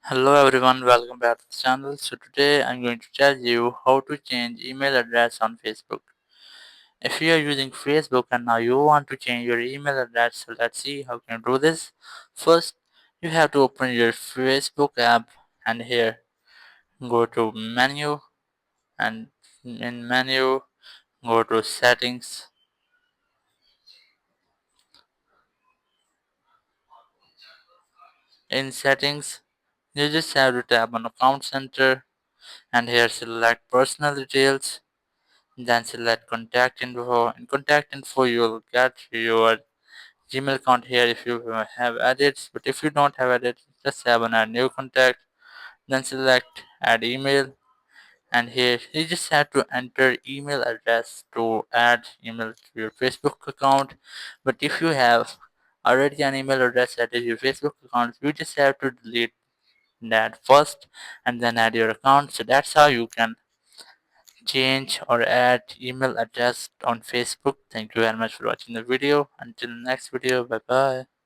Hello everyone, welcome back to the channel. So today I'm going to tell you how to change email address on Facebook. If you are using Facebook and now you want to change your email address, so let's see how can you do this. First, you have to open your Facebook app and here go to menu and in menu go to settings. In settings, you just have to tap on account center and here select personal details. Then select contact info. In contact info, you'll get your Gmail account here if you have added. But if you don't have added, just have an add new contact. Then select add email. And here you just have to enter email address to add email to your Facebook account. But if you have already an email address added to your Facebook account, you just have to delete that first and then add your account. So that's how you can change or add email address on Facebook. Thank you very much for watching the video. Until next video, bye bye.